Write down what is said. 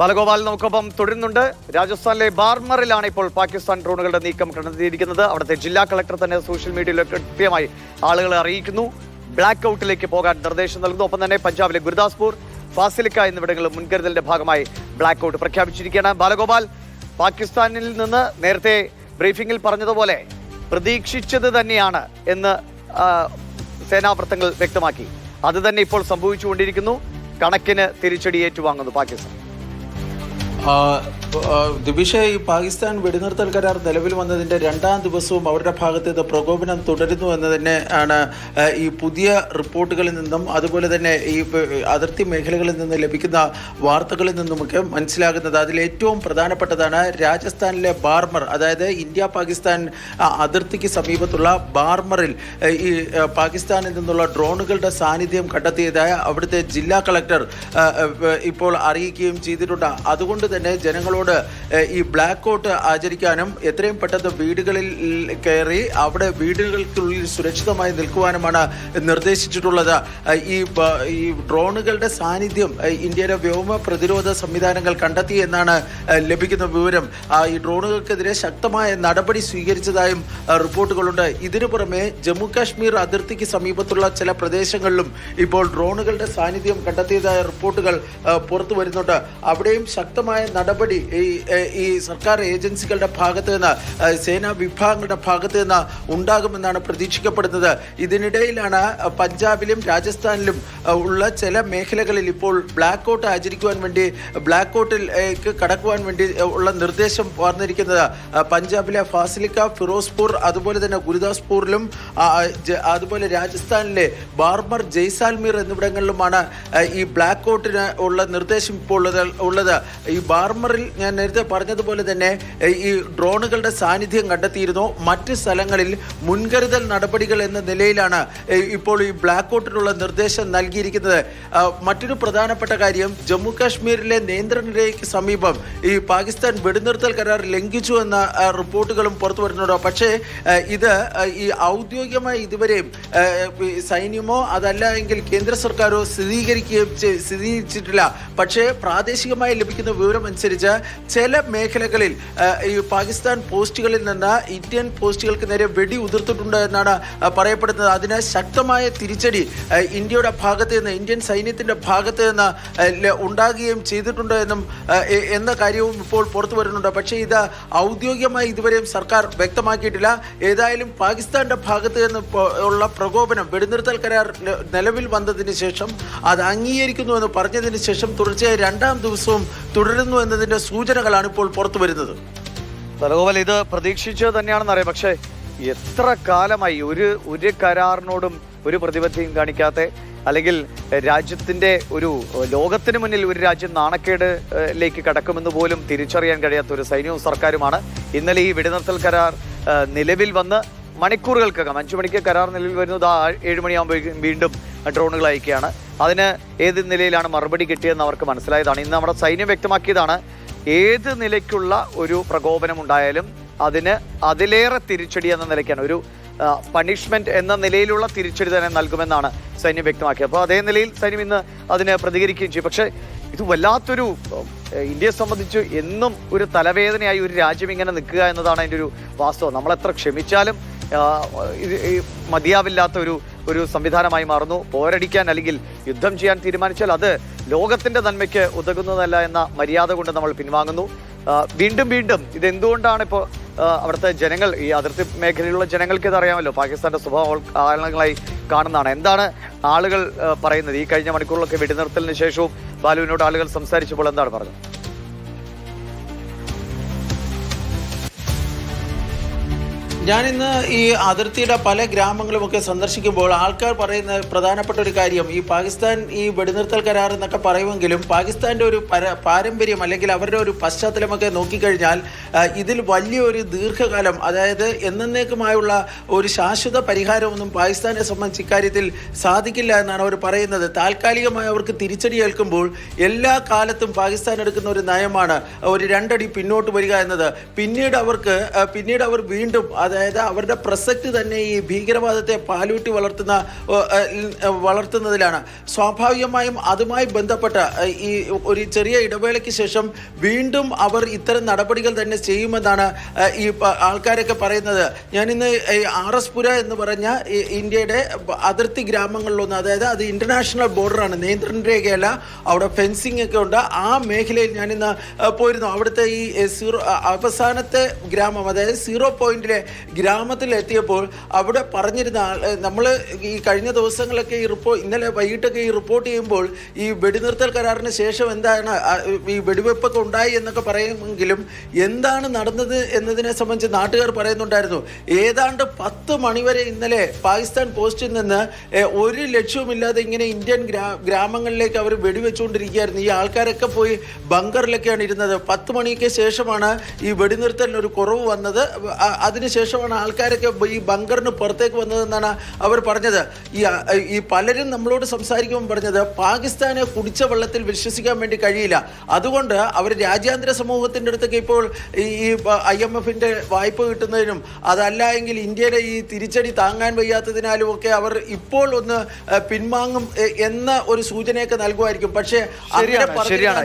ബാലഗോപാൽ നമുക്കൊപ്പം തുടരുന്നുണ്ട്. രാജസ്ഥാനിലെ ബാർമറിലാണ് ഇപ്പോൾ പാകിസ്ഥാൻ ഡ്രോണുകളുടെ നീക്കം കണ്ടെത്തിയിരിക്കുന്നത്. അവിടുത്തെ ജില്ലാ കളക്ടർ തന്നെ സോഷ്യൽ മീഡിയയിൽ കൃത്യമായി ആളുകളെ അറിയിക്കുന്നു, ബ്ലാക്ക് ഔട്ടിലേക്ക് പോകാൻ നിർദ്ദേശം നൽകുന്നു. ഒപ്പം തന്നെ പഞ്ചാബിലെ ഗുരുദാസ്പൂർ, ഫാസിലിക്ക എന്നിവിടങ്ങളിൽ മുൻകരുതലിന്റെ ഭാഗമായി ബ്ലാക്ക് ഔട്ട് പ്രഖ്യാപിച്ചിരിക്കുകയാണ്. ബാലഗോപാൽ, പാകിസ്ഥാനിൽ നിന്ന് നേരത്തെ ബ്രീഫിംഗിൽ പറഞ്ഞതുപോലെ പ്രതീക്ഷിച്ചത് തന്നെയാണ് എന്ന് സേനാവൃത്തങ്ങൾ വ്യക്തമാക്കി. അത് തന്നെ ഇപ്പോൾ സംഭവിച്ചുകൊണ്ടിരിക്കുന്നു. കണക്കിന് തിരിച്ചടി ഏറ്റുവാങ്ങുന്നു പാകിസ്ഥാൻ. ദിബിഷ, ഈ പാകിസ്ഥാൻ വെടിനിർത്തൽ കരാർ നിലവിൽ വന്നതിൻ്റെ 2ാം ദിവസവും അവരുടെ ഭാഗത്ത് ഇത് പ്രകോപനം തുടരുന്നു എന്ന് തന്നെ ആണ് ഈ പുതിയ റിപ്പോർട്ടുകളിൽ നിന്നും അതുപോലെ തന്നെ ഈ അതിർത്തി മേഖലകളിൽ നിന്ന് ലഭിക്കുന്ന വാർത്തകളിൽ നിന്നുമൊക്കെ മനസ്സിലാകുന്നത്. അതിലേറ്റവും പ്രധാനപ്പെട്ടതാണ് രാജസ്ഥാനിലെ ബാർമർ, അതായത് ഇന്ത്യ പാകിസ്ഥാൻ അതിർത്തിക്ക് സമീപത്തുള്ള ബാർമറിൽ ഈ പാകിസ്ഥാനിൽ നിന്നുള്ള ഡ്രോണുകളുടെ സാന്നിധ്യം കണ്ടെത്തിയതായ അവിടുത്തെ ജില്ലാ കളക്ടർ ഇപ്പോൾ അറിയിക്കുകയും ചെയ്തിട്ടുണ്ട്. അതുകൊണ്ട് തന്നെ ജനങ്ങളോട് ഈ ബ്ലാക്ക് ഔട്ട് ആചരിക്കാനും എത്രയും പെട്ടെന്ന് വീടുകളിൽ കയറി അവിടെ വീടുകൾക്കുള്ളിൽ സുരക്ഷിതമായി നിൽക്കുവാനുമാണ് നിർദ്ദേശിച്ചിട്ടുള്ളത്. ഈ ഡ്രോണുകളുടെ സാന്നിധ്യം ഇന്ത്യയുടെ വ്യോമ പ്രതിരോധ സംവിധാനങ്ങൾ കണ്ടെത്തി എന്നാണ് ലഭിക്കുന്ന വിവരം. ഈ ഡ്രോണുകൾക്കെതിരെ ശക്തമായ നടപടി സ്വീകരിച്ചതായും റിപ്പോർട്ടുകളുണ്ട്. ഇതിനു പുറമെ ജമ്മു കാശ്മീർ അതിർത്തിക്ക് സമീപത്തുള്ള ചില പ്രദേശങ്ങളിലും ഇപ്പോൾ ഡ്രോണുകളുടെ സാന്നിധ്യം കണ്ടെത്തിയതായ റിപ്പോർട്ടുകൾ പുറത്തു വരുന്നുണ്ട്. അവിടെയും ശക്തമായ നടപടി ഈ സർക്കാർ ഏജൻസികളുടെ ഭാഗത്ത് നിന്ന്, സേനാ വിഭാഗങ്ങളുടെ ഭാഗത്ത് നിന്ന് ഉണ്ടാകുമെന്നാണ് പ്രതീക്ഷിക്കപ്പെടുന്നത്. ഇതിനിടയിലാണ് പഞ്ചാബിലും രാജസ്ഥാനിലും ഉള്ള ചില മേഖലകളിൽ ഇപ്പോൾ ബ്ലാക്ക് ഔട്ട് ആചരിക്കുവാൻ വേണ്ടി, ബ്ലാക്ക് ഔട്ടിലേക്ക് കടക്കുവാൻ വേണ്ടി ഉള്ള നിർദ്ദേശം വന്നിരിക്കുന്നത്. പഞ്ചാബിലെ ഫാസിലിക്ക, ഫിറോസ്പൂർ, അതുപോലെ തന്നെ ഗുരുദാസ്പൂരിലും അതുപോലെ രാജസ്ഥാനിലെ ബാർമർ, ജയ്സാൽമീർ എന്നിവിടങ്ങളിലുമാണ് ഈ ബ്ലാക്ക് ഔട്ടിന് ഉള്ള നിർദ്ദേശം ഇപ്പോൾ ഉള്ളത്. ഈ ബാർമറിൽ ഞാൻ നേരത്തെ പറഞ്ഞതുപോലെ തന്നെ ഈ ഡ്രോണുകളുടെ സാന്നിധ്യം കണ്ടെത്തിയിരുന്നു. മറ്റ് സ്ഥലങ്ങളിൽ മുൻകരുതൽ നടപടികൾ എന്ന നിലയിലാണ് ഇപ്പോൾ ഈ ബ്ലാക്ക് ഔട്ടിനുള്ള നിർദ്ദേശം നൽകിയിരിക്കുന്നത്. മറ്റൊരു പ്രധാനപ്പെട്ട കാര്യം, ജമ്മു കാശ്മീരിലെ നിയന്ത്രണ രേഖയ്ക്ക് സമീപം ഈ പാകിസ്ഥാൻ വെടിനിർത്തൽ കരാർ ലംഘിച്ചു എന്ന റിപ്പോർട്ടുകളും പുറത്തു വരുന്നുണ്ട്. പക്ഷേ ഇത് ഈ ഔദ്യോഗികമായി ഇതുവരെയും സൈന്യമോ അതല്ല എങ്കിൽ കേന്ദ്ര സർക്കാരോ സ്ഥിരീകരിച്ചിട്ടില്ല. പക്ഷേ പ്രാദേശികമായി ലഭിക്കുന്ന വിവരം അനുസരിച്ച് ചില മേഖലകളിൽ ഈ പാകിസ്ഥാൻ പോസ്റ്റുകളിൽ നിന്ന് ഇന്ത്യൻ പോസ്റ്റുകൾക്ക് നേരെ വെടി ഉതിർത്തിട്ടുണ്ട് എന്നാണ് പറയപ്പെടുന്നത്. അതിന് ശക്തമായ തിരിച്ചടി ഇന്ത്യയുടെ ഭാഗത്ത് നിന്ന്, ഇന്ത്യൻ സൈന്യത്തിൻ്റെ ഭാഗത്ത് നിന്ന് ഉണ്ടാകുകയും ചെയ്തിട്ടുണ്ട് എന്ന കാര്യവും ഇപ്പോൾ പുറത്തു വരുന്നുണ്ട്. പക്ഷേ ഇത് ഔദ്യോഗികമായി ഇതുവരെയും സർക്കാർ വ്യക്തമാക്കിയിട്ടില്ല. ഏതായാലും പാകിസ്ഥാന്റെ ഭാഗത്ത് നിന്ന് ഉള്ള പ്രകോപനം, വെടിനിർത്തൽ കരാർ നിലവിൽ വന്നതിന് ശേഷം അത് അംഗീകരിക്കുന്നു എന്ന് പറഞ്ഞതിന് ശേഷം തുടർച്ചയായി 2ാം ദിവസവും തുടരുന്നു എന്നതിൻ്റെ സൂചനകളാണ് ഇപ്പോൾ പുറത്തു വരുന്നത്. ബാലഗോപാൽ, ഇത് പ്രതീക്ഷിച്ചത് തന്നെയാണെന്ന് അറിയാം. പക്ഷേ എത്ര കാലമായി ഒരു കരാറിനോടും ഒരു പ്രതിബദ്ധതയും കാണിക്കാത്ത, അല്ലെങ്കിൽ രാജ്യത്തിൻ്റെ ലോകത്തിന് മുന്നിൽ ഒരു രാജ്യം നാണക്കേടിലേക്ക് കടക്കുമെന്ന് പോലും തിരിച്ചറിയാൻ കഴിയാത്ത ഒരു സൈന്യവും സർക്കാരുമാണ്. ഇന്നലെ ഈ വെടിനിർത്തൽ കരാർ നിലവിൽ വന്ന് മണിക്കൂറുകൾക്കകം, 5 മണിക്ക് കരാർ നിലവിൽ വരുന്നത്, 7 മണിയാകുമ്പോഴേക്കും വീണ്ടും ഡ്രോണുകൾ അയക്കുകയാണ്. അതിന് ഏത് നിലയിലാണ് മറുപടി കിട്ടിയതെന്ന് അവർക്ക് മനസ്സിലായതാണ്. ഇന്ന് നമ്മുടെ സൈന്യം വ്യക്തമാക്കിയതാണ്, ഏത് നിലയ്ക്കുള്ള ഒരു പ്രകോപനം ഉണ്ടായാലും അതിലേറെ തിരിച്ചടി എന്ന നിലയ്ക്കാണ്, ഒരു പണിഷ്മെന്റ് എന്ന നിലയിലുള്ള തിരിച്ചടി തന്നെ നൽകുമെന്നാണ് സൈന്യം വ്യക്തമാക്കിയത്. അപ്പോൾ അതേ നിലയിൽ സൈന്യം ഇന്ന് അതിന് പ്രതികരിക്കുകയും ചെയ്യും. പക്ഷേ ഇത് വല്ലാത്തൊരു, ഇന്ത്യയെ സംബന്ധിച്ച് എന്നും ഒരു തലവേദനയായി ഒരു രാജ്യം ഇങ്ങനെ നിൽക്കുക എന്നതാണ് അതിൻ്റെ ഒരു വാസ്തവം. നമ്മളെത്ര ക്ഷമിച്ചാലും മതിയാവില്ലാത്ത ഒരു സംവിധാനമായി മാറുന്നു. പോരടിക്കാൻ അല്ലെങ്കിൽ യുദ്ധം ചെയ്യാൻ തീരുമാനിച്ചാൽ അത് ലോകത്തിന്റെ നന്മയ്ക്ക് ഉതകുന്നതല്ല എന്ന മര്യാദ കൊണ്ട് നമ്മൾ പിൻവാങ്ങുന്നു. വീണ്ടും ഇതെന്തുകൊണ്ടാണ് ഇപ്പോൾ അവിടുത്തെ ജനങ്ങൾ, ഈ അതിർത്തി മേഖലയിലുള്ള ജനങ്ങൾക്ക് ഇതറിയാമല്ലോ, പാകിസ്ഥാന്റെ സ്വഭാവ കാരണങ്ങളായി കാണുന്നതാണ്. എന്താണ് ആളുകൾ പറയുന്നത്? ഈ കഴിഞ്ഞ മണിക്കൂറിലൊക്കെ വെടിനിർത്തലിന് ശേഷവും ബാലുവിനോട് ആളുകൾ സംസാരിച്ചപ്പോൾ എന്താണ് പറഞ്ഞത്? ഞാനിന്ന് ഈ അതിർത്തിയുടെ പല ഗ്രാമങ്ങളുമൊക്കെ സന്ദർശിക്കുമ്പോൾ ആൾക്കാർ പറയുന്ന പ്രധാനപ്പെട്ട ഒരു കാര്യം, ഈ പാകിസ്ഥാൻ ഈ വെടിനിർത്തൽ കരാർ എന്നൊക്കെ പറയുമെങ്കിലും പാകിസ്ഥാൻ്റെ ഒരു പാരമ്പര്യം അല്ലെങ്കിൽ അവരുടെ ഒരു പശ്ചാത്തലമൊക്കെ നോക്കിക്കഴിഞ്ഞാൽ ഇതിൽ വലിയൊരു ദീർഘകാലം, അതായത് എന്നേക്കുമായുള്ള ഒരു ശാശ്വത പരിഹാരമൊന്നും പാകിസ്ഥാനെ സംബന്ധിച്ച് ഇക്കാര്യത്തിൽ സാധിക്കില്ല എന്നാണ് അവർ പറയുന്നത്. താൽക്കാലികമായി അവർക്ക് തിരിച്ചടി ഏൽക്കുമ്പോൾ എല്ലാ കാലത്തും പാകിസ്ഥാൻ എടുക്കുന്ന ഒരു നയമാണ് ഒരു 2 അടി പിന്നോട്ട് വരിക എന്നത്. പിന്നീട് അവർ വീണ്ടും അതായത് അവരുടെ പ്രസക്തി തന്നെ ഈ ഭീകരവാദത്തെ പാലൂട്ടി വളർത്തുന്നതിലാണ്. സ്വാഭാവികമായും അതുമായി ബന്ധപ്പെട്ട ഈ ഒരു ചെറിയ ഇടവേളയ്ക്ക് ശേഷം വീണ്ടും അവർ ഇത്തരം നടപടികൾ തന്നെ ചെയ്യുമെന്നാണ് ഈ ആൾക്കാരൊക്കെ പറയുന്നത്. ഞാനിന്ന് RS പുര എന്ന് പറഞ്ഞ ഇന്ത്യയുടെ അതിർത്തി ഗ്രാമങ്ങളിലൊന്ന്, അതായത് അത് ഇന്റർനാഷണൽ ബോർഡറാണ്, നിയന്ത്രണ രേഖയല്ല, അവിടെ ഫെൻസിംഗ് ഒക്കെ ഉണ്ട്. ആ മേഖലയിൽ ഞാനിന്ന് പോയിരുന്നു. അവിടുത്തെ ഈ അവസാനത്തെ ഗ്രാമം, അതായത് 0 പോയിന്റിലെ ഗ്രാമത്തിൽ എത്തിയപ്പോൾ അവിടെ പറഞ്ഞിരുന്ന നമ്മൾ ഈ കഴിഞ്ഞ ദിവസങ്ങളൊക്കെ ഇന്നലെ വൈകിട്ടൊക്കെ ഈ റിപ്പോർട്ട് ചെയ്യുമ്പോൾ ഈ വെടിനിർത്തൽ കരാറിന് ശേഷം എന്താണ് ഈ വെടിവെപ്പൊക്കെ ഉണ്ടായി എന്നൊക്കെ പറയുമെങ്കിലും എന്താണ് നടന്നത് എന്നതിനെ സംബന്ധിച്ച് നാട്ടുകാർ പറയുന്നുണ്ടായിരുന്നു. ഏതാണ്ട് 10 മണിവരെ ഇന്നലെ പാകിസ്ഥാൻ പോസ്റ്റിൽ നിന്ന് ഒരു ലക്ഷ്യവുമില്ലാതെ ഇങ്ങനെ ഇന്ത്യൻ ഗ്രാമങ്ങളിലേക്ക് അവർ വെടിവെച്ചുകൊണ്ടിരിക്കുകയായിരുന്നു. ഈ ആൾക്കാരൊക്കെ പോയി ബങ്കറിലൊക്കെയാണ് ഇരുന്നത്. 10 മണിക്ക് ശേഷമാണ് ഈ വെടിനിർത്തലിന് ഒരു കുറവ് വന്നത്. അതിനുശേഷമാണ് ആൾക്കാരൊക്കെ ഈ ബങ്കറിന് പുറത്തേക്ക് വന്നതെന്നാണ് അവർ പറഞ്ഞത്. ഈ പലരും നമ്മളോട് സംസാരിക്കുമ്പോൾ പറഞ്ഞത് പാകിസ്ഥാനെ കുടിച്ച വെള്ളത്തിൽ വിശ്വസിക്കാൻ വേണ്ടി കഴിയില്ല. അതുകൊണ്ട് അവർ രാജ്യാന്തര സമൂഹത്തിൻ്റെ അടുത്തൊക്കെ ഇപ്പോൾ ഈ IMFന്റെ വായ്പ കിട്ടുന്നതിനും അതല്ല എങ്കിൽ ഇന്ത്യയുടെ ഈ തിരിച്ചടി താങ്ങാൻ വയ്യാത്തതിനാലും ഒക്കെ അവർ ഇപ്പോൾ ഒന്ന് പിൻവാങ്ങും എന്ന ഒരു സൂചനയൊക്കെ നൽകുമായിരിക്കും. പക്ഷേ ശരിയാണ്.